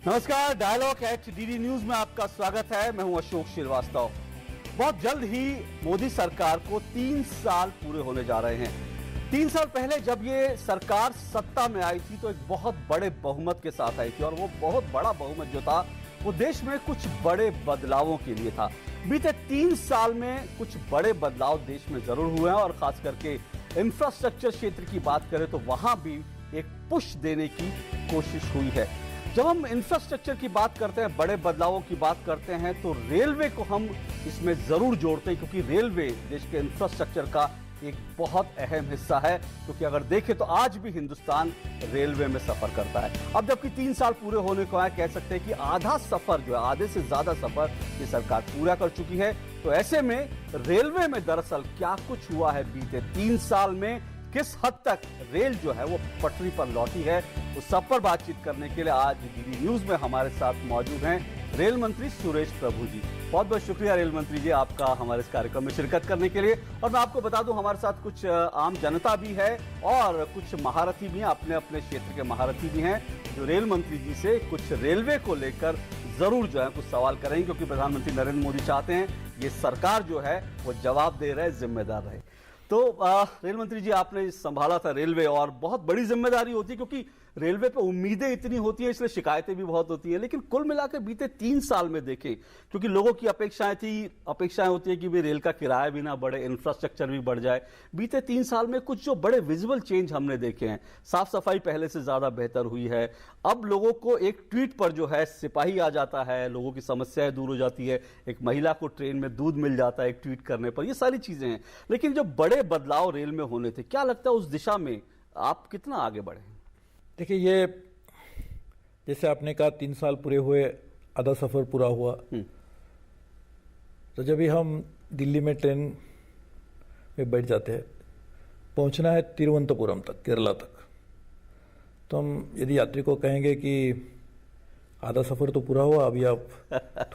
नमस्कार, dialogue eight DD news में आपका स्वागत है। मैं हूं अशोक श्रीवास्तव। बहुत जल्द ही मोदी सरकार को 3 साल पूरे होने जा रहे हैं। 3 साल पहले जब ये सरकार सत्ता में आई थी तो एक बहुत बड़े बहुमत के साथ आई थी और वो बहुत बड़ा बहुमत जो था वो देश में कुछ बड़े बदलावों के लिए था। बीते 3 साल में कुछ बड़े बदलाव देश में जरूर हुए हैं और खास करके इंफ्रास्ट्रक्चर क्षेत्र की बात करें तो वहां भी एक पुश देने की कोशिश हुई है। जब हम इंफ्रास्ट्रक्चर की बात करते हैं, बड़े बदलावों की बात करते हैं तो रेलवे को हम इसमें जरूर जोड़ते हैं, क्योंकि रेलवे देश के इंफ्रास्ट्रक्चर का एक बहुत अहम हिस्सा है। क्योंकि अगर देखें तो आज भी हिंदुस्तान रेलवे में सफर करता है। अब जबकि 3 साल पूरे होने को आए, कह सकते हैं कि आधा सफर जो है, आधे से ज्यादा सफर ये सरकार पूरा कर चुकी है। तो ऐसे में रेलवे में दरअसल क्या कुछ हुआ है बीते 3 साल में, किस हद तक रेल जो है वो पटरी पर लौटी है, उस सब पर बातचीत करने के लिए आज डीडी न्यूज में हमारे साथ मौजूद हैं रेल मंत्री सुरेश प्रभु जी। बहुत बहुत शुक्रिया रेल मंत्री जी आपका हमारे इस कार्यक्रम में शिरकत करने के लिए। और मैं आपको बता दूं, हमारे साथ कुछ आम जनता भी है और कुछ महारथी भी हैं, अपने अपने क्षेत्र के महारथी भी हैं, जो रेल मंत्री जी से कुछ रेलवे को लेकर जरूर जो है कुछ सवाल करेंगे, क्योंकि प्रधानमंत्री नरेंद्र मोदी चाहते हैं ये सरकार जो है वो जवाब दे रहे, जिम्मेदार रहे। तो रेल मंत्री जी, आपने संभाला था रेलवे और बहुत बड़ी जिम्मेदारी होती है, क्योंकि रेलवे पे उम्मीदें इतनी होती हैं, इसलिए शिकायतें भी बहुत होती हैं। लेकिन कुल मिलाकर बीते 3 साल में देखें, क्योंकि लोगों की अपेक्षाएं होती है कि भी रेल का किराया भी ना बढ़े, इंफ्रास्ट्रक्चर भी बढ़ जाए। बीते 3 साल में कुछ जो बड़े विजुअल चेंज हमने देखे हैं, साफ सफाई पहले से ज्यादा बेहतर हुई है। अब लोगों को एक ट्वीट पर जो है सिपाही आ जाता है, लोगों की समस्याएं दूर हो जाती है, एक महिला को ट्रेन में दूध मिल जाता है एक ट्वीट करने पर, ये सारी चीजें हैं। लेकिन जो बड़े बदलाव रेल में होने थे, क्या लगता है उस दिशा में आप कितना आगे बढ़े? देखिए, ये जैसे आपने कहा 3 साल पूरे हुए, आधा सफ़र पूरा हुआ। तो जब भी हम दिल्ली में ट्रेन में बैठ जाते हैं, पहुंचना है तिरुवनंतपुरम तक, केरला तक, तो हम यदि यात्री को कहेंगे कि आधा सफ़र तो पूरा हुआ, अभी आप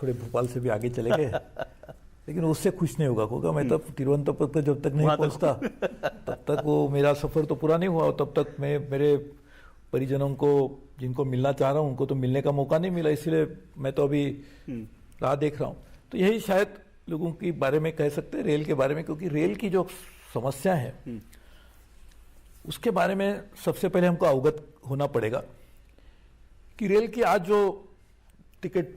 थोड़े भोपाल से भी आगे चले गए, लेकिन उससे खुश नहीं होगा। क्योंकि मैं तब तिरुवनंतपुरम तक जब तक नहीं पहुंचता तब तक वो मेरा सफ़र तो पूरा नहीं हुआ, और तब तक मैं मेरे परिजनों को जिनको मिलना चाह रहा हूँ उनको तो मिलने का मौका नहीं मिला, इसलिए मैं तो अभी राह देख रहा हूँ। तो यही शायद लोगों के बारे में कह सकते हैं, रेल के बारे में, क्योंकि रेल की जो समस्या है उसके बारे में सबसे पहले हमको अवगत होना पड़ेगा कि रेल की आज जो टिकट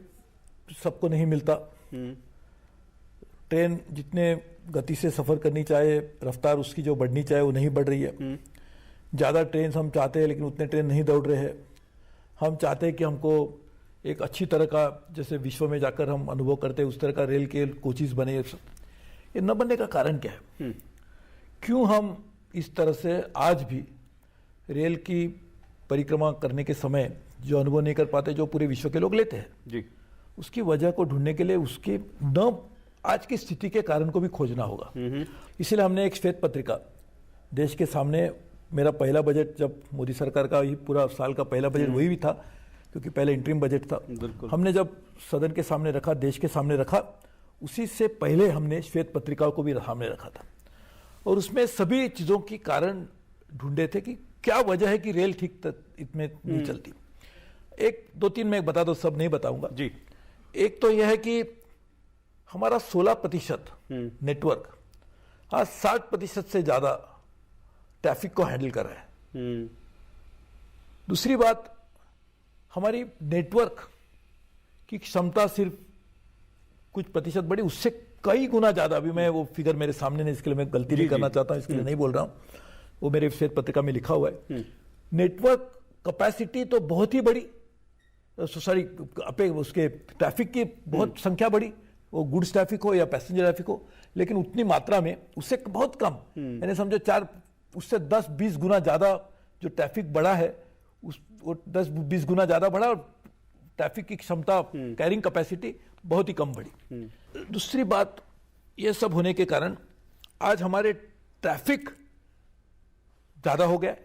सबको नहीं मिलता, ट्रेन जितने गति से सफ़र करनी चाहिए, रफ्तार उसकी जो बढ़नी चाहिए वो नहीं बढ़ रही है। ज़्यादा ट्रेन हम चाहते हैं लेकिन उतने ट्रेन नहीं दौड़ रहे हैं। हम चाहते हैं कि हमको एक अच्छी तरह का, जैसे विश्व में जाकर हम अनुभव करते हैं उस तरह का रेल के कोचेस बने। ये न बनने का कारण क्या है? क्यों हम इस तरह से आज भी रेल की परिक्रमा करने के समय जो अनुभव नहीं कर पाते जो पूरे विश्व के लोग लेते हैं जी, उसकी वजह को ढूंढने के लिए उसके न आज की स्थिति के कारण को भी खोजना होगा। इसलिए हमने एक श्वेत पत्रिका देश के सामने, मेरा पहला बजट जब मोदी सरकार का, ही पूरा साल का पहला बजट वही भी था, क्योंकि पहले इंटरिम बजट था। हमने जब सदन के सामने रखा, देश के सामने रखा, उसी से पहले हमने श्वेत पत्रिका को भी सामने रखा था, और उसमें सभी चीज़ों की कारण ढूंढे थे कि क्या वजह है कि रेल ठीक इतने नहीं चलती। 1-2-3 मैं बता दो, सब नहीं बताऊंगा जी। एक तो यह है कि हमारा 16% नेटवर्क आज 60% से ज्यादा ट्रैफिक को हैंडल कर रहा है। दूसरी बात, हमारी नेटवर्क की क्षमता सिर्फ कुछ प्रतिशत बढ़ी, उससे कई गुना ज्यादा, अभी मैं वो फिगर मेरे सामने नहीं, इसके लिए मैं गलती नहीं करना चाहता हूं, इसके लिए नहीं बोल रहा हूं, वो मेरे श्वेत पत्रिका में लिखा हुआ है। नेटवर्क कैपेसिटी तो बहुत ही बड़ी, सॉरी उसके ट्रैफिक की बहुत संख्या बढ़ी, वो गुड्स ट्रैफिक हो या पैसेंजर ट्रैफिक हो, लेकिन उतनी मात्रा में उससे बहुत कम, यानी समझो उससे 10-20 गुना ज्यादा जो ट्रैफिक बढ़ा है, वो 10-20 गुना ज्यादा बढ़ा, और ट्रैफिक की क्षमता, कैरिंग कैपेसिटी बहुत ही कम बढ़ी। दूसरी बात, ये सब होने के कारण आज हमारे ट्रैफिक ज्यादा हो गया,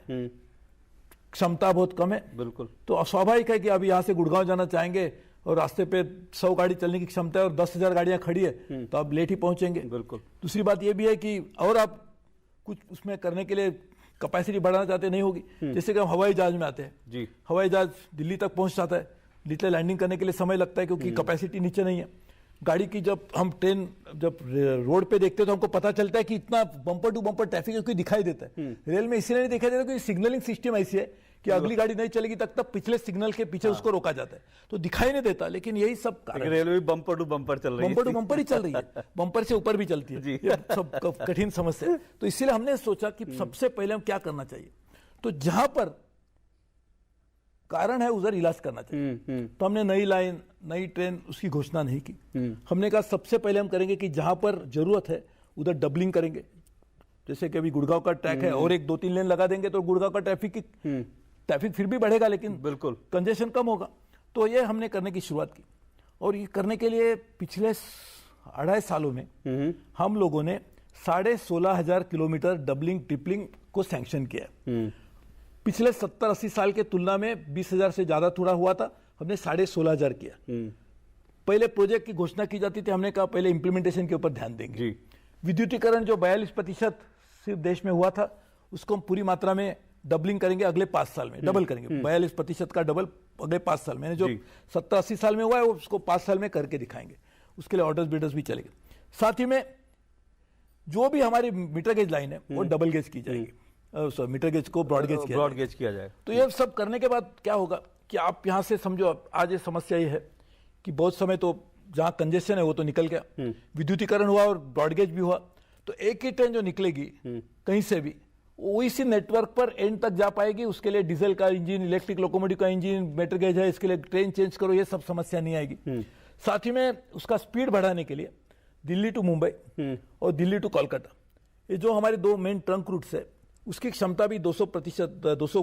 क्षमता बहुत कम है। बिल्कुल। तो स्वाभाविक है कि अभी यहाँ से गुड़गांव जाना चाहेंगे और रास्ते पे 100 गाड़ी चलने की क्षमता है और 10,000 गाड़ियां खड़ी है, तो आप लेट ही पहुंचेंगे। बिल्कुल। दूसरी बात यह भी है कि और आप कुछ उसमें करने के लिए कैपेसिटी बढ़ाना चाहते नहीं होगी, जैसे कि हम हवाई जहाज में आते हैं जी, हवाई जहाज दिल्ली तक पहुंच जाता है, नीचे लैंडिंग करने के लिए समय लगता है क्योंकि कैपेसिटी नीचे नहीं है गाड़ी की। जब हम ट्रेन जब रोड पे देखते हैं तो हमको पता चलता है कि इतना बम्पर टू बम्पर ट्रैफिक है कि दिखाई देता है। रेल में इसलिए नहीं दिखाई देता क्योंकि सिग्नलिंग सिस्टम ऐसी है कि अगली गाड़ी नहीं चलेगी तब पिछले सिग्नल के पीछे उसको रोका जाता है, तो दिखाई नहीं देता। लेकिन यही सब रेलवे बम्पर टू बम्पर चल रही है, बम्पर टू बम्पर ही चल रही है, बम्पर से ऊपर भी चलती है, ये सब कठिन समस्या है। तो इसीलिए हमने सोचा कि सबसे पहले हम क्या करना चाहिए, तो जहां पर कारण है उधर इलाज करना चाहिए। तो हमने नई लाइन नई ट्रेन उसकी घोषणा नहीं की। हमने कहा सबसे पहले हम करेंगे कि जहां पर जरूरत है उधर डबलिंग करेंगे। जैसे कि अभी गुड़गांव का ट्रैक है और 1-2-3 लेन लगा देंगे तो गुड़गांव का ट्रैफिक फिर भी बढ़ेगा लेकिन बिल्कुल कंजेशन कम होगा। तो ये हमने करने की शुरुआत की और ये करने के लिए पिछले 2.5 सालों में हम लोगों ने 16,500 किलोमीटर डबलिंग ट्रिपलिंग को सैंक्शन किया है। पिछले 70-80 साल के तुलना में 20,000 से ज्यादा थोड़ा हुआ था, हमने 16,500 किया। पहले प्रोजेक्ट की घोषणा की जाती थी, हमने कहा पहले इंप्लीमेंटेशन के ऊपर ध्यान देंगे। विद्युतीकरण जो 42% सिर्फ देश में हुआ था उसको हम पूरी मात्रा में डबलिंग करेंगे अगले 5 साल में, डबल करेंगे। 42% का डबल अगले 5 साल में, जो 70-80 साल में हुआ है उसको 5 साल में करके दिखाएंगे। उसके लिए ऑर्डर्स बिडर्स भी चलेंगे। साथ ही में जो भी हमारी मीटर गेज लाइन है वो डबल गेज की जाएगी, मीटर गेज को ब्रॉड गेज किया जाए। तो ये सब करने के बाद क्या होगा कि आप यहां से समझो, आज ये समस्या ये है कि बहुत समय तो जहां कंजेशन है वो तो निकल गया, विद्युतीकरण हुआ और ब्रॉड गेज भी हुआ, तो एक ही ट्रेन जो निकलेगी कहीं से भी वो इसी नेटवर्क पर एंड तक जा पाएगी। उसके लिए डीजल का इंजन, इलेक्ट्रिक लोकोमोटिव का इंजन, मीटर गेज है, इसके लिए ट्रेन चेंज करो, ये सब समस्या नहीं आएगी। साथ ही में उसका स्पीड बढ़ाने के लिए दिल्ली टू मुंबई और दिल्ली टू कोलकाता, ये जो हमारे 2 मेन ट्रंक रूट्स है उसकी क्षमता भी 200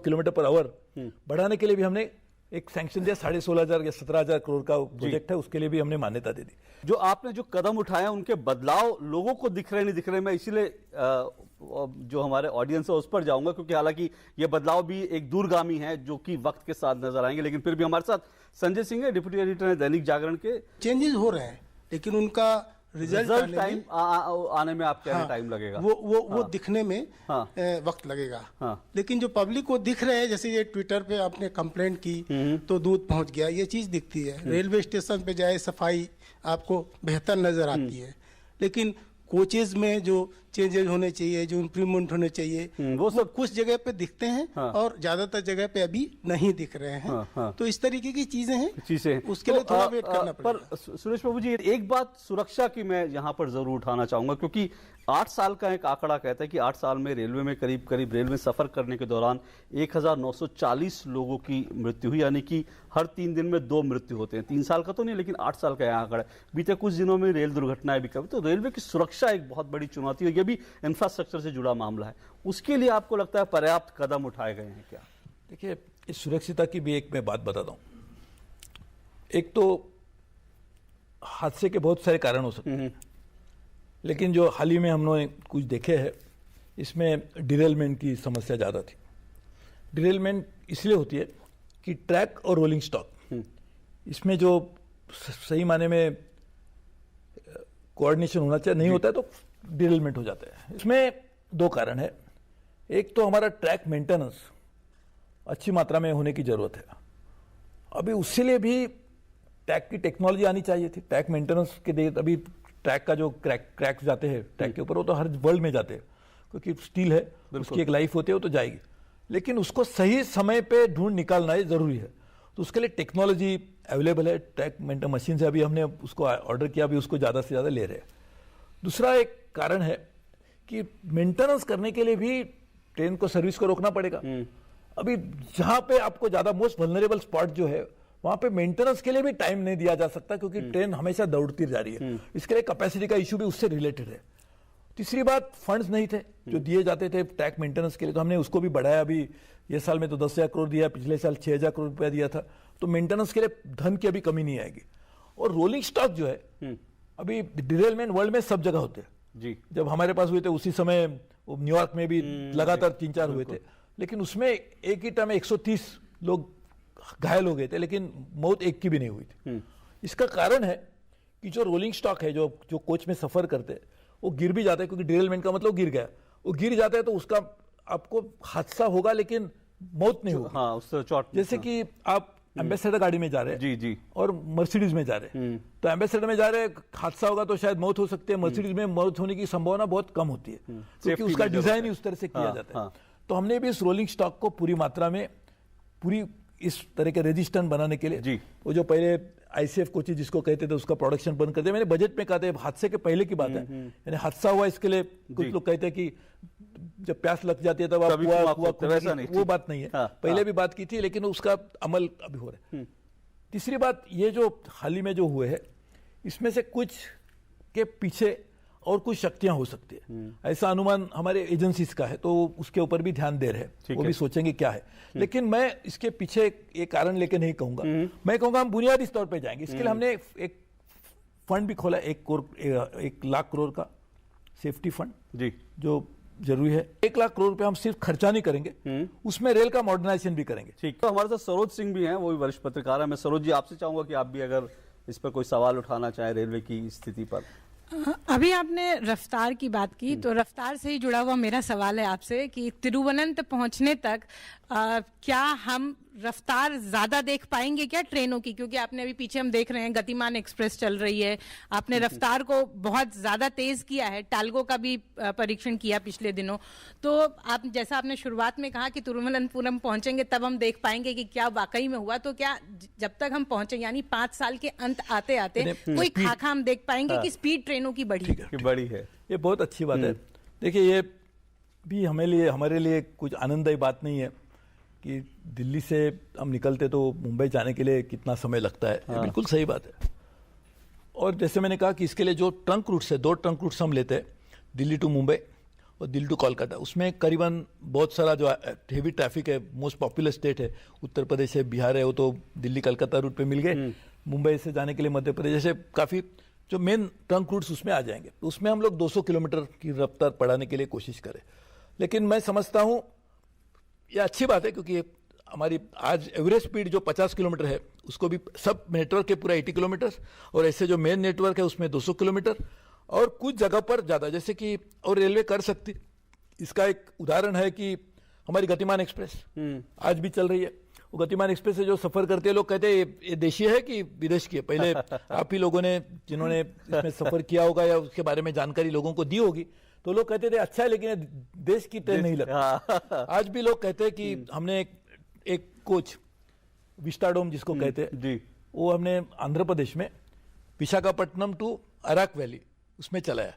किलोमीटर पर आवर बढ़ाने के लिए भी हमने एक सैंक्शन दिया। 16,500 या 17,000 करोड़ का प्रोजेक्ट है, उसके लिए भी हमने मान्यता दे दी। जो आपने जो कदम उठाए उनके बदलाव लोगों को दिख रहे नहीं दिख रहे, मैं इसीलिए जो हमारे ऑडियंस है उस पर जाऊंगा, क्योंकि हालांकि ये बदलाव भी एक दूरगामी है जो कि वक्त के साथ नजर आएंगे। लेकिन फिर भी हमारे साथ संजय सिंह है, डिप्टी एडिटर है दैनिक जागरण के। चेंजेस हो रहे हैं लेकिन उनका रिजल्ट टाइम आने में आप कह रहे टाइम लगेगा, वो दिखने में वक्त लगेगा। लेकिन जो पब्लिक को दिख रहे हैं, जैसे ये ट्विटर पे आपने कंप्लेंट की तो दूध पहुंच गया, ये चीज दिखती है। रेलवे स्टेशन पे जाए सफाई आपको बेहतर नजर आती है, लेकिन कोचेज में जो चेंजेस होने चाहिए, जो इम्प्रूवमेंट होने चाहिए, वो सब कुछ जगह पे दिखते हैं और ज्यादातर जगह पे अभी नहीं दिख रहे हैं। तो इस तरीके की चीजें हैं, उसके लिए थोड़ा वेट करना पड़ेगा। पर सुरेश बाबू जी, एक बात सुरक्षा की मैं यहाँ पर जरूर उठाना चाहूंगा, क्योंकि 8 साल का एक आंकड़ा कहता है कि 8 साल में रेलवे में करीब रेल में सफर करने के दौरान 1940 लोगों की मृत्यु हुई, यानी कि हर 3 दिन में 2 मृत्यु होते हैं। 3 साल का तो नहीं, लेकिन 8 साल का आंकड़ा है। बीते कुछ दिनों में रेल दुर्घटनाएं भी कभी, तो रेलवे की सुरक्षा एक बहुत बड़ी चुनौती है, यह भी इंफ्रास्ट्रक्चर से जुड़ा मामला है। उसके लिए आपको लगता है पर्याप्त कदम उठाए गए हैं क्या? देखिए, इस सुरक्षितता की भी एक मैं बात बताता हूं। एक तो हादसे के बहुत सारे कारण हो सकते हैं, लेकिन जो हाल ही में हमने कुछ देखे हैं इसमें डिरेलमेंट की समस्या ज़्यादा थी। डिरेलमेंट इसलिए होती है कि ट्रैक और रोलिंग स्टॉक, इसमें जो सही माने में कोऑर्डिनेशन होना चाहिए नहीं होता है तो डिरेलमेंट हो जाता है। इसमें 2 कारण है। एक तो हमारा ट्रैक मेंटेनेंस अच्छी मात्रा में होने की जरूरत है। अभी उसके लिए भी ट्रैक की टेक्नोलॉजी आनी चाहिए थी। ट्रैक मेंटेनेंस के लिए अभी ट्रैक का जो क्रैक्स जाते हैं ट्रैक के ऊपर, वो तो हर वर्ल्ड में जाते हैं क्योंकि स्टील है, उसकी एक लाइफ होती है, वो तो जाएगी, लेकिन उसको सही समय पे ढूंढ निकालना ही जरूरी है। तो उसके लिए टेक्नोलॉजी अवेलेबल है, ट्रैक मेंटेन मशीन से अभी हमने उसको ऑर्डर किया, अभी उसको ज़्यादा से ज़्यादा ले रहे हैं। दूसरा एक कारण है कि मेंटेनेंस करने के लिए भी ट्रेन को सर्विस को रोकना पड़ेगा। अभी जहां पे आपको ज़्यादा मोस्ट वल्नरेबल स्पॉट जो है वहां पे मेंटेनेंस के लिए भी टाइम नहीं दिया जा सकता, क्योंकि ट्रेन हमेशा दौड़ती जा रही है। इसके लिए कैपेसिटी का इशू भी उससे रिलेटेड है। तीसरी बात, फंड्स नहीं थे जो दिए जाते थे ट्रैक मेंटेनेंस के लिए, तो हमने उसको भी बढ़ाया। अभी ये साल में तो 10,000 करोड़ दिया, पिछले साल 6,000 करोड़ रुपया दिया था। तो मेंटेनेंस के लिए धन की अभी कमी नहीं आएगी। और रोलिंग स्टॉक जो है, अभी डिरेलमेंट वर्ल्ड में सब जगह होते हैं जी। जब हमारे पास हुए थे उसी समय न्यूयॉर्क में भी लगातार 3-4 हुए थे, लेकिन उसमें एक ही टाइम में 130 लोग घायल हो गए थे, लेकिन मौत एक की भी नहीं हुई थी। इसका कारण है कि जो रोलिंग स्टॉक है, जो कोच में सफर करते हैं, वो गिर भी जाता है, क्योंकि डिरेलमेंट का मतलब गिर गया, वो गिर जाता है तो उसका आपको हादसा होगा, लेकिन मौत नहीं होगी। हाँ, उससे चोट, जैसे कि आप एम्बेसडर गाड़ी में जा रहे हैं जी जी, और मर्सिडीज में जा रहे हैं, तो एम्बेसडर में जा रहे हैं, हादसा होगा तो शायद मौत हो सकती है, मर्सिडीज में मौत होने की संभावना बहुत कम होती है, क्योंकि उसका डिजाइन ही उस तरह से किया जाता है। तो हमने भी इस रोलिंग स्टॉक को पूरी मात्रा में, पूरी इस तरह के रेजिस्टेंट बनाने के लिए, वो जो पहले आईसीएफ कोची जिसको कहते थे उसका प्रोडक्शन बंद कर दिया। मैंने बजट में कहा था, हादसे के पहले की बात है, यानी हादसा हुआ इसके लिए कुछ लोग कहते हैं कि जब प्यास लग जाती है तब आप वो बात नहीं है, पहले भी बात की थी, लेकिन उसका अमल अभी हो रहा है। तीसरी बात, ये जो हाल ही में जो हुए है, इसमें से कुछ के पीछे और कुछ शक्तियां हो सकती है, ऐसा अनुमान हमारे एजेंसीज का है, तो उसके ऊपर भी ध्यान दे रहे हैं, वो भी सोचेंगे क्या है। लेकिन मैं इसके पीछे एक कारण लेके नहीं कहूंगा, मैं कहूंगा हम बुनियादी तौर पे जाएंगे। इसके लिए हमने एक फंड भी खोला, 1 लाख करोड़ का सेफ्टी फंड जी, जो जरूरी है। 1 लाख करोड़ रुपए हम सिर्फ खर्चा नहीं करेंगे, उसमें रेल का मॉडर्नाइजेशन भी करेंगे। ठीक, तो हमारे साथ सरोज सिंह भी हैं, वो भी वरिष्ठ पत्रकार है। मैं सरोज जी आपसे चाहूंगा कि आप भी अगर इस पर कोई सवाल उठाना चाहें रेलवे की स्थिति पर। अभी आपने रफ्तार की बात की, तो रफ्तार से ही जुड़ा हुआ मेरा सवाल है आपसे कि तिरुवनंत पहुंचने तक क्या हम रफ्तार ज्यादा देख पाएंगे क्या ट्रेनों की? क्योंकि आपने अभी पीछे हम देख रहे हैं गतिमान एक्सप्रेस चल रही है, आपने रफ्तार को बहुत ज्यादा तेज किया है, टालगो का भी परीक्षण किया पिछले दिनों। तो आप जैसा आपने शुरुआत में कहा कि तिरुवनंतपुरम पहुंचेंगे तब हम देख पाएंगे कि क्या वाकई में हुआ, तो क्या जब तक हम पहुंचे यानी 5 साल के अंत आते आते कोई खाका हम देख पाएंगे कि स्पीड ट्रेनों की बढ़ी है? ये बहुत अच्छी बात है। देखिए, ये भी हमारे लिए कुछ आनंददायी बात नहीं है कि दिल्ली से हम निकलते तो मुंबई जाने के लिए कितना समय लगता है। ये बिल्कुल सही बात है। और जैसे मैंने कहा कि इसके लिए जो ट्रंक रूट्स है, 2 ट्रंक रूट्स हम लेते हैं, दिल्ली टू मुंबई और दिल्ली टू कोलकाता। उसमें करीबन बहुत सारा जो हेवी ट्रैफिक है, मोस्ट पॉपुलर स्टेट है, उत्तर प्रदेश है, बिहार है, वो तो दिल्ली कोलकाता रूट पे मिल गए। मुंबई से जाने के लिए मध्य प्रदेश से काफ़ी जो मेन ट्रंक रूट्स उसमें आ जाएंगे, तो उसमें हम लोग 200 किलोमीटर की रफ्तार बढ़ाने के लिए कोशिश करें। लेकिन मैं समझता हूँ ये अच्छी बात है, क्योंकि हमारी आज एवरेज स्पीड जो 50 किलोमीटर है, उसको भी सब नेटवर्क है पूरा 80 किलोमीटर, और ऐसे जो मेन नेटवर्क है उसमें 200 किलोमीटर, और कुछ जगह पर ज़्यादा, जैसे कि और रेलवे कर सकती। इसका एक उदाहरण है कि हमारी गतिमान एक्सप्रेस आज भी चल रही है। वो गतिमान एक्सप्रेस से जो सफर करते हैं, लोग कहते हैं ये देशी है कि विदेश की है। पहले आप ही लोगों ने, जिन्होंने इसमें सफर किया होगा या उसके बारे में जानकारी लोगों को दी होगी, तो लोग कहते थे अच्छा है, लेकिन ये देश की ट्रेन नहीं लगती। आज भी लोग कहते हैं कि हमने एक कोच विस्टाडोम जिसको कहते हैं, वो हमने आंध्र प्रदेश में विशाखापट्टनम टू अराक वैली उसमें चलाया।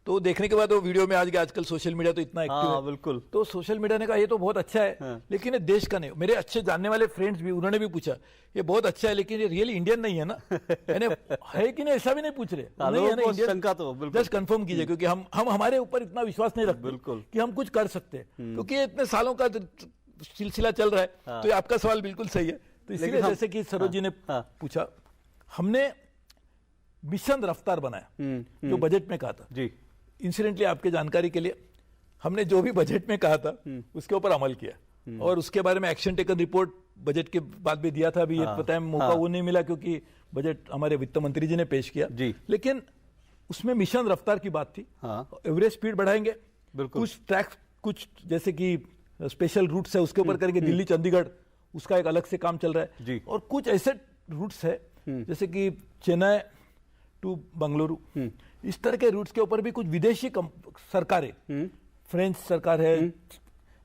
तो देखने के बाद वो वीडियो में आज गया, आजकल सोशल मीडिया तो इतना एक्टिव है। बिल्कुल। तो सोशल मीडिया ने कहा ये तो बहुत अच्छा है, लेकिन ये देश का नहीं। मेरे अच्छे जानने वाले फ्रेंड्स भी, उन्होंने भी पूछा ये बहुत अच्छा है, लेकिन ये रियली इंडियन नहीं है ना? यानी है कि नहीं, ऐसा भी नहीं पूछ रहे। नहीं है ना, शंका तो जस्ट कंफर्म कीजिए, क्योंकि हम हमारे ऊपर इतना विश्वास नहीं रखते बिल्कुल कि हम कुछ कर सकते हैं, क्योंकि ये इतने सालों का सिलसिला चल रहा है। तो ये आपका सवाल बिल्कुल सही है। तो इसलिए जैसे कि सरोज जी ने पूछा, हमने मिशन रफ्तार बनाया जो बजट में कहा था जी। इंसिडेंटली आपके जानकारी के लिए, हमने जो भी बजट में कहा था उसके ऊपर अमल किया, और उसके बारे में एक्शन टेकन रिपोर्ट बजट के बाद भी दिया था। अभी ये पता है मौका वो नहीं मिला, क्योंकि बजट हमारे वित्त मंत्री जी ने पेश किया जी। लेकिन उसमें मिशन रफ्तार की बात थी। एवरेज स्पीड बढ़ाएंगे, कुछ ट्रैक, कुछ जैसे कि स्पेशल रूट्स है उसके ऊपर करेंगे, दिल्ली चंडीगढ़ उसका एक अलग से काम चल रहा है जी। और कुछ ऐसे रूट्स है जैसे कि चेन्नई टू बंगलुरु, इस तरह के रूट्स के ऊपर भी कुछ विदेशी सरकारें, फ्रेंच सरकार है,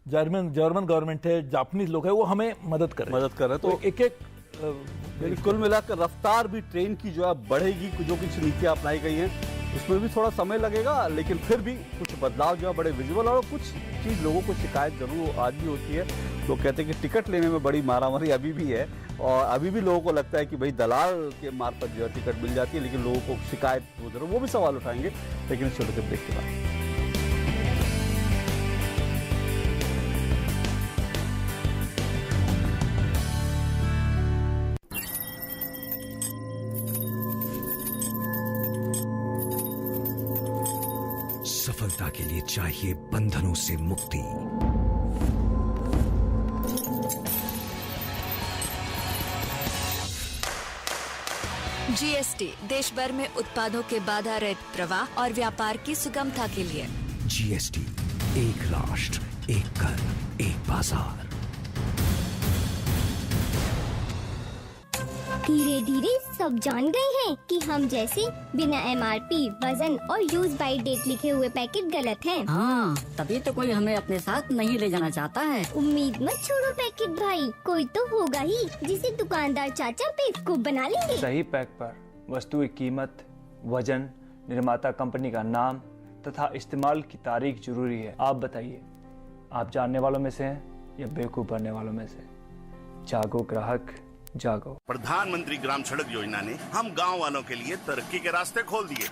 जर्मन गवर्नमेंट है, जापानीज लोग है, वो हमें मदद कर रहे हैं। तो एक कुल मिलाकर रफ्तार भी ट्रेन की जो है बढ़ेगी। जो कुछ नीतियां अपनाई गई हैं उसमें भी थोड़ा समय लगेगा, लेकिन फिर भी कुछ बदलाव जो है बड़े विजिबल। और कुछ चीज़ लोगों को शिकायत जरूर आज भी होती है। लोग कहते हैं कि टिकट लेने में बड़ी मारामारी अभी भी है, और अभी भी लोगों को लगता है कि भाई दलाल के मार्फत जो है टिकट मिल जाती है, लेकिन लोगों को शिकायत वो भी सवाल उठाएंगे, लेकिन इस छोटे से ब्रेक के बाद। सफलता के लिए चाहिए बंधनों से मुक्ति। जीएसटी देश भर में उत्पादों के बाधा रहित प्रवाह और व्यापार की सुगमता के लिए। जीएसटी, एक राष्ट्र, एक कर, एक बाजार। धीरे धीरे सब जान गए हैं कि हम जैसे बिना MRP, वजन और यूज बाय डेट लिखे हुए पैकेट गलत हैं। हाँ, तभी तो कोई हमें अपने साथ नहीं ले जाना चाहता है। उम्मीद मत छोड़ो पैकेट भाई, कोई तो होगा ही जिसे दुकानदार चाचा बेवकूफ बना लेंगे। सही पैक पर वस्तु की कीमत, वजन, निर्माता कंपनी का नाम तथा इस्तेमाल की तारीख जरूरी है। आप बताइए, आप जानने वालों में से हैं या बेवकूफ बनने वालों में से? जागो ग्राहक जागो। प्रधानमंत्री ग्राम सड़क योजना ने हम गांव वालों के लिए तरक्की के रास्ते खोल दिए।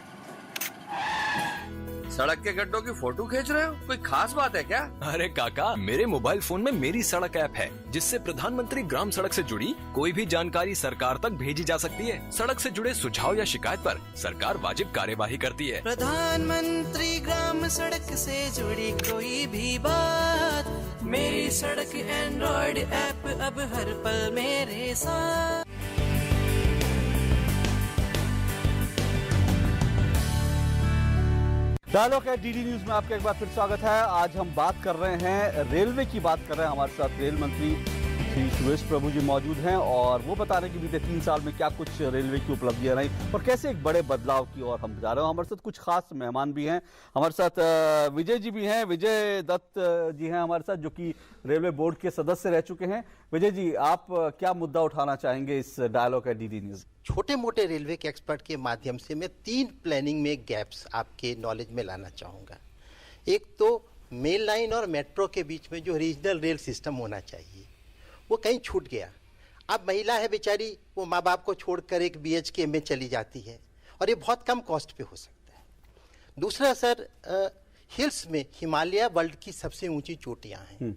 सड़क के गड्ढों की फोटो खींच रहे हो? कोई खास बात है क्या? अरे काका, मेरे मोबाइल फोन में मेरी सड़क ऐप है, जिससे प्रधानमंत्री ग्राम सड़क से जुड़ी कोई भी जानकारी सरकार तक भेजी जा सकती है। सड़क से जुड़े सुझाव या शिकायत पर सरकार वाजिब कार्यवाही करती है। प्रधानमंत्री ग्राम सड़क से जुड़ी कोई भी बात, मेरी सड़क एंड्रॉइड ऐप अब हर पल मेरे साथ। डायलॉग है डीडी न्यूज में आपका एक बार फिर स्वागत है। आज हम बात कर रहे हैं रेलवे की बात कर रहे हैं। हमारे साथ रेल मंत्री श्री सुरेश प्रभु जी मौजूद हैं और वो बता रहे हैं कि बीते 3 साल में क्या कुछ रेलवे की उपलब्धियां रही और कैसे एक बड़े बदलाव की ओर हम जा रहे हैं। हमारे साथ कुछ खास मेहमान भी हैं। हमारे साथ विजय जी भी हैं, विजय दत्त जी हैं हमारे साथ, जो कि रेलवे बोर्ड के सदस्य रह चुके हैं। विजय जी, आप क्या मुद्दा उठाना चाहेंगे इस डायलॉग है डीडी न्यूज? छोटे मोटे रेलवे के एक्सपर्ट के माध्यम से मैं 3 प्लानिंग में गैप्स आपके नॉलेज में लाना चाहूँगा। एक तो मेल लाइन और मेट्रो के बीच में जो रीजनल रेल सिस्टम होना चाहिए वो कहीं छूट गया। अब महिला है बेचारी, वो माँ बाप को छोड़कर एक BHK में चली जाती है और ये बहुत कम कॉस्ट पे हो सकता है। दूसरा सर, हिल्स में हिमालय वर्ल्ड की सबसे ऊंची चोटियाँ हैं।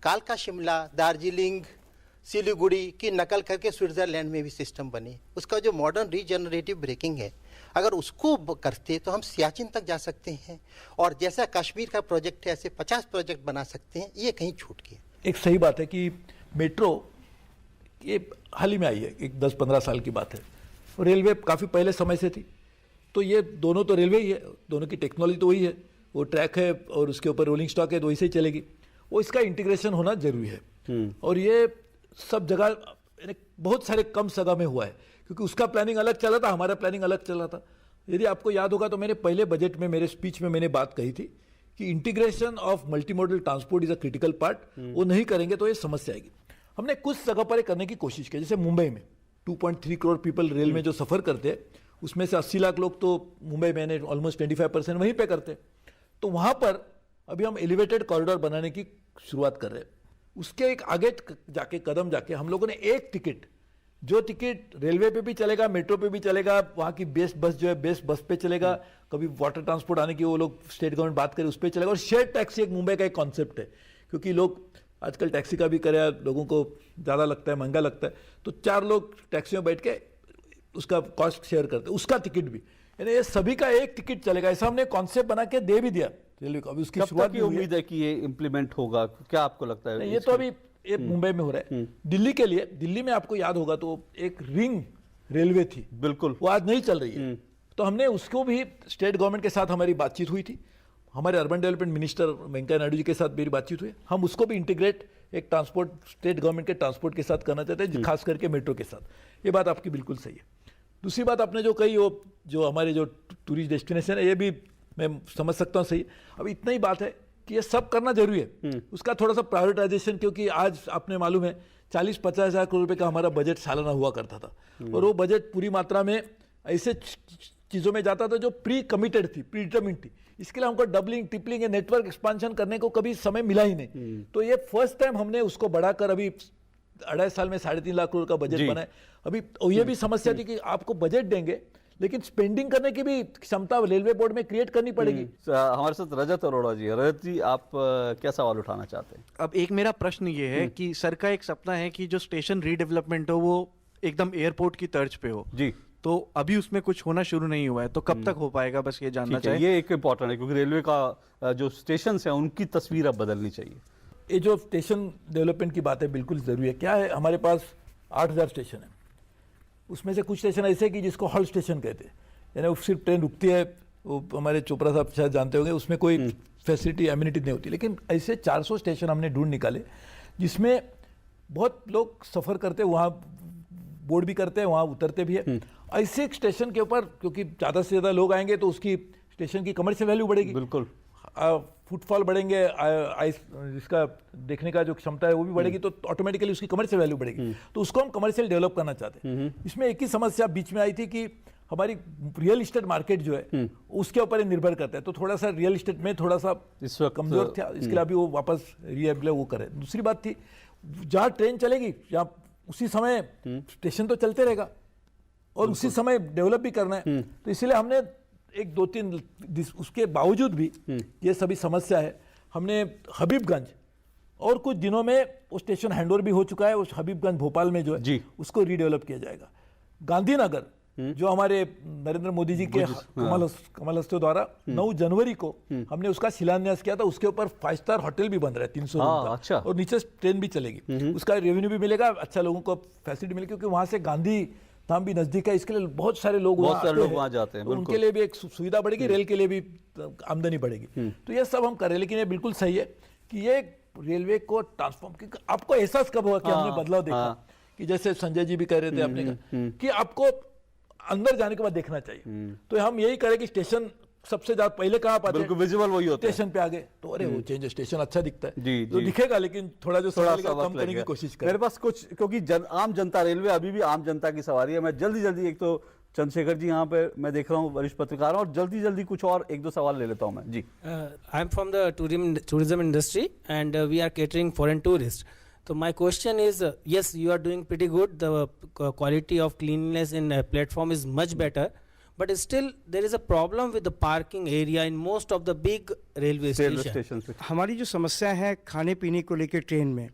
कालका शिमला, दार्जिलिंग, सिलीगुड़ी की नकल करके स्विट्जरलैंड में भी सिस्टम बने। उसका जो मॉडर्न रीजनरेटिव ब्रेकिंग है, अगर उसको करते तो हम सियाचिन तक जा सकते हैं और जैसा कश्मीर का प्रोजेक्ट है ऐसे 50 प्रोजेक्ट बना सकते हैं। ये कहीं छूट गया। एक सही बात है कि मेट्रो ये हाल ही में आई है, एक 10-15 साल की बात है। रेलवे काफ़ी पहले समय से थी, तो ये दोनों तो रेलवे ही है, दोनों की टेक्नोलॉजी तो वही है, वो ट्रैक है और उसके ऊपर रोलिंग स्टॉक है, तो वैसे ही चलेगी। वो इसका इंटीग्रेशन होना जरूरी है और ये सब जगह बहुत सारे कम जगह में हुआ है, क्योंकि उसका प्लानिंग अलग चला था, हमारा प्लानिंग अलग चला था। यदि आपको याद होगा तो मैंने पहले बजट में मेरे स्पीच में मैंने बात कही थी कि integration of multimodal transport is a critical part. वो नहीं करेंगे तो ये समस्या आएगी। हमने कुछ जगह पर करने की कोशिश की, जैसे मुंबई में 2.3 करोड़ पीपल रेल में जो सफ़र करते हैं, उसमें से 80 लाख लोग तो मुंबई में ऑलमोस्ट 25% वहीं पे करते हैं। तो वहाँ पर अभी हम एलिवेटेड कॉरिडोर बनाने की शुरुआत कर रहे हैं। उसके एक आगे जाके कदम जाके हम लोगों ने एक टिकट, जो टिकट रेलवे पे भी चलेगा, मेट्रो पे भी चलेगा, वहाँ की बेस्ट बस जो है बेस्ट बस पे चलेगा, कभी वाटर ट्रांसपोर्ट आने की वो लोग स्टेट गवर्नमेंट बात करे उस पर चलेगा। और शेयर टैक्सी एक मुंबई का एक कॉन्सेप्ट है, क्योंकि लोग आजकल टैक्सी का भी करे, लोगों को ज़्यादा लगता है, महंगा लगता है, तो 4 लोग टैक्सी में बैठ के उसका कॉस्ट शेयर करते हैं, उसका टिकट भी, यानी ये सभी का एक टिकट चलेगा। ऐसा हमने कॉन्सेप्ट बना के दे भी दिया रेलवे को। अभी उसकी शुरुआत की उम्मीद है कि ये इम्प्लीमेंट होगा, क्या आपको लगता है? ये तो अभी ये मुंबई में हो रहा है। दिल्ली के लिए, दिल्ली में आपको याद होगा तो एक रिंग रेलवे थी, बिल्कुल, वो आज नहीं चल रही है। तो हमने उसको भी स्टेट गवर्नमेंट के साथ हमारी बातचीत हुई थी, हमारे urban development minister Venkaiah Naidu ji के साथ मेरी बातचीत हुई। हम उसको भी इंटीग्रेट एक ट्रांसपोर्ट स्टेट गवर्नमेंट के ट्रांसपोर्ट के साथ करना चाहते हैं, खास करके मेट्रो के साथ। ये बात आपकी बिल्कुल सही है। दूसरी बात आपने जो कही, वो जो हमारे जो टूरिस्ट डेस्टिनेशन है, ये भी मैं समझ सकता हूँ सही। अब इतना ही बात है कि ये सब करना जरूरी है, उसका थोड़ा सा प्रायोरिटाइजेशन, क्योंकि आज आपने मालूम है 40-50 हज़ार करोड़ रुपए का हमारा बजट सालाना हुआ करता था और वो बजट पूरी मात्रा में ऐसे चीज़ों में जाता था जो प्री कमिटेड थी, प्री डिटरमिन्ड थी। इसके लिए हमको डबलिंग, ट्रिपलिंग या नेटवर्क एक्सपांशन करने को कभी समय मिला ही नहीं। तो ये फर्स्ट टाइम हमने उसको बढ़ाकर अभी 2.5 साल में 3.5 लाख करोड़ का बजट बना है। अभी ये भी समस्या थी कि आपको बजट देंगे लेकिन स्पेंडिंग करने की भी क्षमता रेलवे बोर्ड में क्रिएट करनी पड़ेगी। हमारे साथ रजत अरोड़ा जी। रजत जी, आप क्या सवाल उठाना चाहते हैं? अब एक मेरा प्रश्न ये है कि सर का एक सपना है कि जो स्टेशन रीडेवलपमेंट हो वो एकदम एयरपोर्ट की तर्ज पे हो जी, तो अभी उसमें कुछ होना शुरू नहीं हुआ है, तो कब तक हो पाएगा, बस ये जानना चाहिए। ये एक इम्पोर्टेंट है, क्योंकि रेलवे का जो स्टेशन है उनकी तस्वीर अब बदलनी चाहिए। ये जो स्टेशन डेवलपमेंट की बात है बिल्कुल जरूरी है। क्या है, हमारे पास 8000 स्टेशन है, उसमें से कुछ स्टेशन ऐसे कि जिसको हॉल्ट स्टेशन कहते हैं, यानी सिर्फ ट्रेन रुकती है, वो हमारे चोपड़ा साहब शायद जानते होंगे, उसमें कोई फैसिलिटी एमिनिटी नहीं होती। लेकिन ऐसे 400 स्टेशन हमने ढूंढ निकाले जिसमें बहुत लोग सफ़र करते, वहाँ बोर्ड भी करते हैं, वहाँ उतरते भी है। ऐसे एक स्टेशन के ऊपर क्योंकि ज़्यादा से ज़्यादा लोग आएंगे तो उसकी स्टेशन की कमर्शियल वैल्यू बढ़ेगी, बिल्कुल फुटफॉल बढ़ेंगे, जिसका देखने का जो क्षमता है वो भी बढ़ेगी, तो ऑटोमेटिकली उसकी कमर्शियल वैल्यू बढ़ेगी। तो उसको हम कमर्शियल डेवलप करना चाहते हैं। इसमें एक ही समस्या बीच में आई थी कि हमारी रियल इस्टेट मार्केट जो है उसके ऊपर निर्भर करता है, तो थोड़ा सा रियल इस्टेट में थोड़ा सा इस वक्त कमजोर था, इसके लिए अभी वो वापस रिएबल वो करे। दूसरी बात थी जहाँ ट्रेन चलेगी जहाँ उसी समय स्टेशन तो चलते रहेगा और उसी समय डेवलप भी करना है, तो इसलिए हमने एक 2-3 उसके बावजूद भी ये सभी समस्या है, हमने हबीबगंज और कुछ दिनों में वो स्टेशन हैंडओवर भी हो चुका है, उस हबीबगंज भोपाल में जो है उसको रीडेवलप किया जाएगा। गांधीनगर जो हमारे नरेंद्र मोदी जी के कमल हस्तों द्वारा 9 जनवरी को हमने उसका शिलान्यास किया था, उसके ऊपर 5 स्टार होटल भी बन रहा है 300 रूम का, अच्छा। और नीचे ट्रेन भी चलेगी, उसका रेवेन्यू भी मिलेगा, अच्छा लोगों को फैसिलिटी मिलेगी, क्योंकि वहां से गांधी धाम भी नजदीक है, इसके लिए बहुत सारे लोग वहां जाते हैं, तो उनके लिए भी एक सुविधा बढ़ेगी, रेल के लिए भी आमदनी बढ़ेगी। तो ये सब हम कर रहे हैं, लेकिन ये बिल्कुल सही है कि ये रेलवे को ट्रांसफॉर्म, क्योंकि आपको एहसास कब हुआ कि हमने बदलाव देखा कि जैसे संजय जी भी कह रहे थे आपने कहा कि आपको अंदर जाने के बाद देखना चाहिए, तो हम यही करें कि स्टेशन सबसे ज्यादा पहले कहाँ पाते बिल्कुल विजुअल वही होता है, स्टेशन पे आगे तो अरे वो चेंज स्टेशन अच्छा दिखता है, जी, तो जी। दिखेगा, लेकिन थोड़ा जो थोड़ा समय कम करने की कोशिश करें। मेरे पास कुछ, क्योंकि आम जनता, रेलवे अभी भी आम जनता की सवारी है, मैं जल्दी एक तो चंद्रशेखर जी यहाँ पे मैं देख रहा हूँ वरिष्ठ पत्रकार, और जल्दी कुछ और 1-2 सवाल ले लेता हूँ मैं जी। I am from the tourism industry and we are catering foreign tourists. So my question is, yes, you are doing pretty good. The quality of cleanliness in platform is much better, but still there is a problem with the parking area in most of the big railway stations. हमारी जो समस्या है खाने पीने को लेकर train में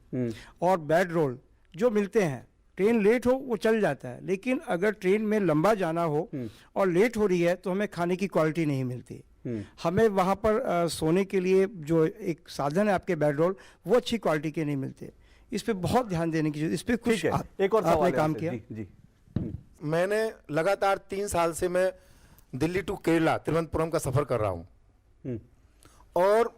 और बेड रोल जो मिलते हैं, ट्रेन लेट हो वो चल जाता है, लेकिन अगर ट्रेन में लंबा जाना हो और लेट हो रही है तो हमें खाने की क्वालिटी नहीं मिलती। हमें वहाँ पर सोने के लिए जो एक साधन है आपके बेड रोल, वो अच्छी क्वालिटी के नहीं मिलते। इस पे बहुत ध्यान देने की जरूरत, इस पे कुछ एक और आपने काम किया? जी। मैंने लगातार 3 साल से मैं दिल्ली टू केरला तिरुवनंतपुरम का सफर कर रहा हूँ, और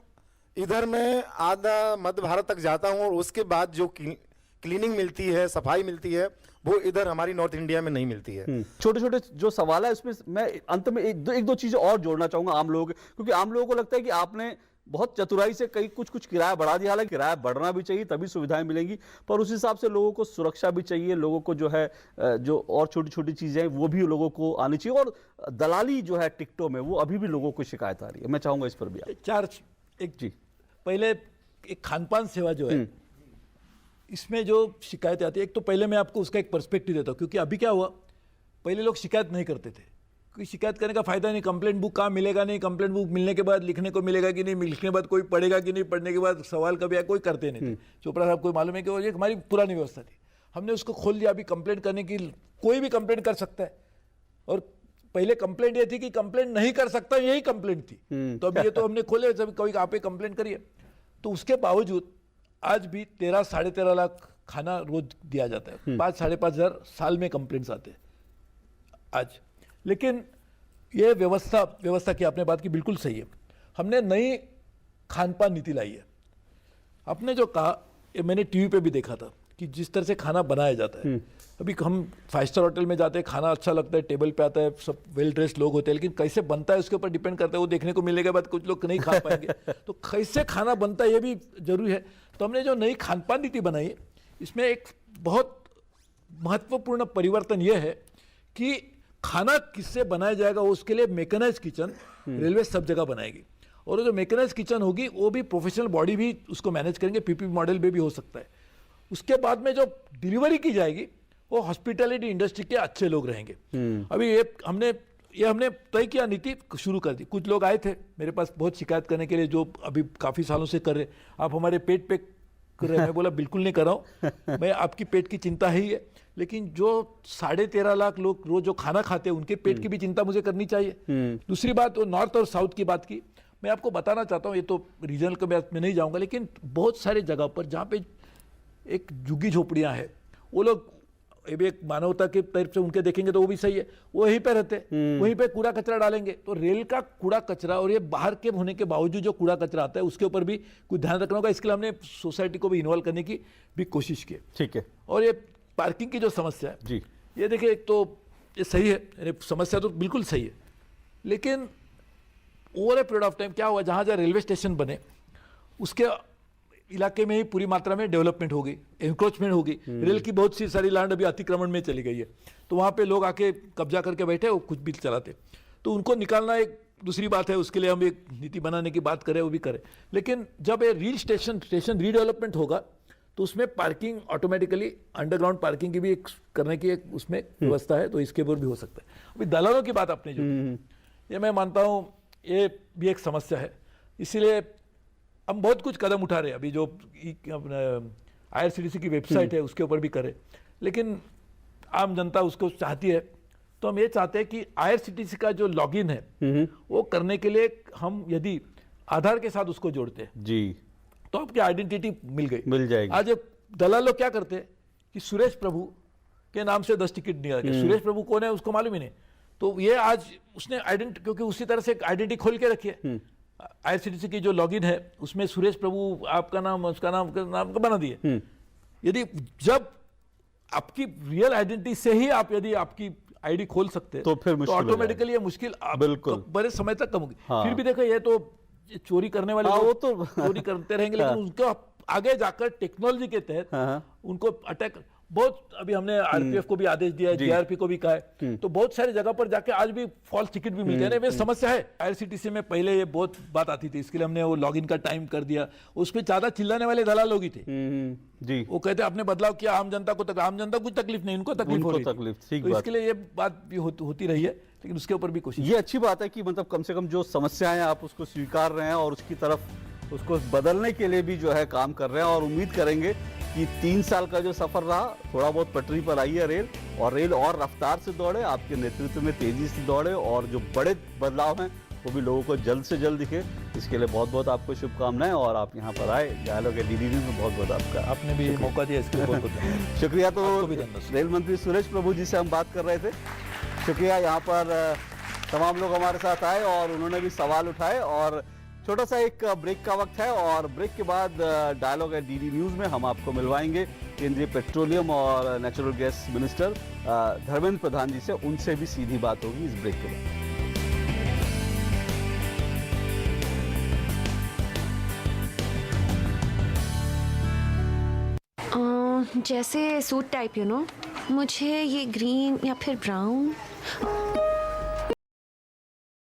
इधर मैं आधा मध्य भारत तक जाता हूँ, और उसके बाद जो क्लीनिंग मिलती है, सफाई मिलती है, वो इधर हमारी नॉर्थ इंडिया में नहीं मिलती है। छोटे जो सवाल है उसमें मैं अंत में एक दो चीजें और जोड़ना चाहूंगा आम लोगों, क्योंकि आम लोगों को लगता है कि आपने बहुत चतुराई से कई कुछ किराया बढ़ा दिया, हालांकि किराया बढ़ना भी चाहिए तभी सुविधाएं मिलेंगी, पर उस हिसाब से लोगों को सुरक्षा भी चाहिए, लोगों को जो है जो और छोटी चीजें हैं वो भी लोगों को आनी चाहिए, और दलाली जो है टिकटों में वो अभी भी लोगों को शिकायत आ रही है। मैं चाहूंगा इस पर भी जी पहले एक खानपान सेवा जो है इसमें जो शिकायत आती है, एक तो पहले मैं आपको उसका एक पर्सपेक्टिव देता हूँ, क्योंकि अभी क्या हुआ, पहले लोग शिकायत नहीं करते थे, कोई शिकायत करने का फायदा नहीं, कंप्लेंट बुक कहाँ मिलेगा नहीं, कंप्लेंट बुक मिलने के बाद लिखने को मिलेगा कि नहीं, लिखने के बाद कोई पढ़ेगा कि नहीं, पढ़ने के बाद सवाल कभी आया, कोई करते नहीं थे। चोपड़ा साहब को मालूम है कि वो एक हमारी पुरानी व्यवस्था थी, हमने उसको खोल दिया। अभी कंप्लेंट करने की कोई भी कंप्लेंट कर सकता है, और पहले कंप्लेंट ये थी कि कंप्लेंट नहीं कर सकता, यही कंप्लेंट थी, तो अभी ये तो हमने खोले, जब कभी आप कंप्लेंट करिए। तो उसके बावजूद आज भी 13-13.5 लाख खाना रोज दिया जाता है, 5-5.5 हज़ार साल में कंप्लेंट्स आते हैं आज। लेकिन ये व्यवस्था की आपने बात की बिल्कुल सही है, हमने नई खान पान नीति लाई है। आपने जो कहा ये मैंने टीवी पे भी देखा था कि जिस तरह से खाना बनाया जाता है, अभी हम 5 स्टार होटल में जाते हैं, खाना अच्छा लगता है, टेबल पे आता है, सब वेल ड्रेस्ड लोग होते हैं, लेकिन कैसे बनता है उसके ऊपर डिपेंड करता है, वो देखने को मिलने के बाद कुछ लोग नहीं खा पाएंगे तो कैसे खाना बनता है ये भी जरूरी है। तो हमने जो नई खान पान नीति बनाई है, इसमें एक बहुत महत्वपूर्ण परिवर्तन यह है कि खाना किससे बनाया जाएगा, उसके लिए मैकेनाइज्ड किचन रेलवे सब जगह बनाएगी, और जो मैकेनाइज्ड किचन होगी वो भी प्रोफेशनल बॉडी भी उसको मैनेज करेंगे, पीपीपी मॉडल में भी हो सकता है। उसके बाद में जो डिलीवरी की जाएगी वो हॉस्पिटैलिटी इंडस्ट्री के अच्छे लोग रहेंगे। अभी ये हमने तय किया, नीति शुरू कर दी। कुछ लोग आए थे मेरे पास बहुत शिकायत करने के लिए, जो अभी काफ़ी सालों से कर रहे, आप हमारे पेट पे कर रहे हैं। मैं बोला बिल्कुल नहीं कर रहा हूँ, मैं आपकी पेट की चिंता ही है, लेकिन जो 13.5 लाख लोग रोज जो खाना खाते हैं उनके पेट की भी चिंता मुझे करनी चाहिए। दूसरी बात, वो नॉर्थ और साउथ की बात की, मैं आपको बताना चाहता हूँ, ये तो रीजनल के बात में नहीं जाऊँगा, लेकिन बहुत सारे जगह पर जहाँ पे एक झुग्गी झोपड़ियाँ हैं, वो लोग ये भी एक मानवता की तरफ से उनके देखेंगे तो वो भी सही है, वो वहीं पे रहते, वहीं पे कूड़ा कचरा डालेंगे। तो रेल का कूड़ा कचरा और ये बाहर के होने के बावजूद जो कूड़ा कचरा आता है उसके ऊपर भी कुछ ध्यान रखना होगा। इसके लिए हमने सोसाइटी को भी इन्वॉल्व करने की भी कोशिश की। ठीक है। और ये पार्किंग की जो समस्या है जी, ये देखिए, एक तो ये सही है, समस्या तो बिल्कुल सही है, लेकिन over a period of time क्या हुआ, जहाँ जहाँ रेलवे स्टेशन बने उसके इलाके में ही पूरी मात्रा में डेवलपमेंट हो गई, एनक्रोचमेंट हो गई, रेल की बहुत सी सारी लैंड अभी अतिक्रमण में चली गई है, तो वहाँ पे लोग आके कब्जा करके बैठे, वो कुछ भी चलाते, तो उनको निकालना एक दूसरी बात है, उसके लिए हम एक नीति बनाने की बात करें, वो भी करें, लेकिन जब ये स्टेशन रीडेवलपमेंट होगा तो उसमें पार्किंग ऑटोमेटिकली अंडरग्राउंड पार्किंग की भी एक करने की एक उसमें व्यवस्था है, तो इसके ऊपर भी हो सकता है। अभी दलालों की बात आपने जो ये मैं मानता हूँ ये भी एक समस्या है, इसीलिए हम बहुत कुछ कदम उठा रहे हैं, अभी जो IRCTC की वेबसाइट है उसके ऊपर भी करें, लेकिन आम जनता उसको चाहती है, तो हम ये चाहते हैं कि IRCTC का जो लॉगिन है वो करने के लिए हम यदि आधार के साथ उसको जोड़ते हैं जी, तो आपकी आइडेंटिटी मिल जाएगी। आज दलाल लोग क्या करते हैं कि सुरेश प्रभु के नाम से 10 टिकट निकाल के, सुरेश प्रभु कौन है उसको मालूम ही नहीं, तो ये आज उसने आइडेंटिटी, क्योंकि उसी तरह से आइडेंटिटी खोल के रखी है, IRCTC की जो लॉगिन है उसमें सुरेश प्रभु आपका नाम उसका नाम का बना दिए। यदि जब आपकी रियल आइडेंटिटी से ही आप यदि आपकी आईडी खोल सकते हैं तो फिर तो ऑटोमेटिकली ये मुश्किल बिल्कुल बड़े समय तक कम होगी। फिर भी देखो, ये तो चोरी करने वाले वो तो चोरी करते रहेंगे, लेकिन उनको आगे जाकर टेक्नोलॉजी के तहत उनको अटैक, बहुत अभी हमने RPF को भी आदेश दिया है, GRP को भी कहा है, तो बहुत सारी जगह पर जाके आज भी फॉल्स टिकट भी मिल गए। समस्या है IRCTC में, पहले ये बहुत बात आती थी, इसके लिए हमने वो लॉगिन का टाइम कर दिया, उस पर ज्यादा चिल्लाने वाले दलाल लोग ही थे जी, वो कहते आपने बदलाव किया, आम जनता को आम जनता कुछ तकलीफ नहीं, उनको तकलीफ हो रही थी, तो इसके लिए ये बात भी होती रही है, लेकिन उसके ऊपर भी कोशिश। ये अच्छी बात है कि मतलब कम से कम जो समस्याएं आप उसको स्वीकार रहे हैं और उसकी तरफ उसको बदलने के लिए भी जो है काम कर रहे हैं, और उम्मीद करेंगे कि 3 साल का जो सफर रहा थोड़ा बहुत पटरी पर आई है रेल, और रेल और रफ्तार से दौड़े, आपके नेतृत्व में तेजी से दौड़े, और जो बड़े बदलाव हैं वो भी लोगों को जल्द से जल्द दिखे। इसके लिए बहुत बहुत आपको शुभकामनाएं, और आप यहाँ पर आए डायलॉग DD न्यूज़ में बहुत बहुत आपका, आपने भी मौका दिया, इसके लिए बहुत बहुत शुक्रिया। तो रेल मंत्री सुरेश प्रभु जी से हम बात कर रहे थे, शुक्रिया। यहाँ पर तमाम लोग हमारे साथ आए और उन्होंने भी सवाल उठाए, और छोटा सा एक ब्रेक का वक्त है, और ब्रेक के बाद डायलॉग DD न्यूज़ में हम आपको मिलवाएंगे केंद्रीय पेट्रोलियम और natural gas minister Dharmendra Pradhan जी से, उनसे भी सीधी बात होगी इस ब्रेक के बाद। जैसे सूट टाइप मुझे ये ग्रीन या फिर ब्राउन।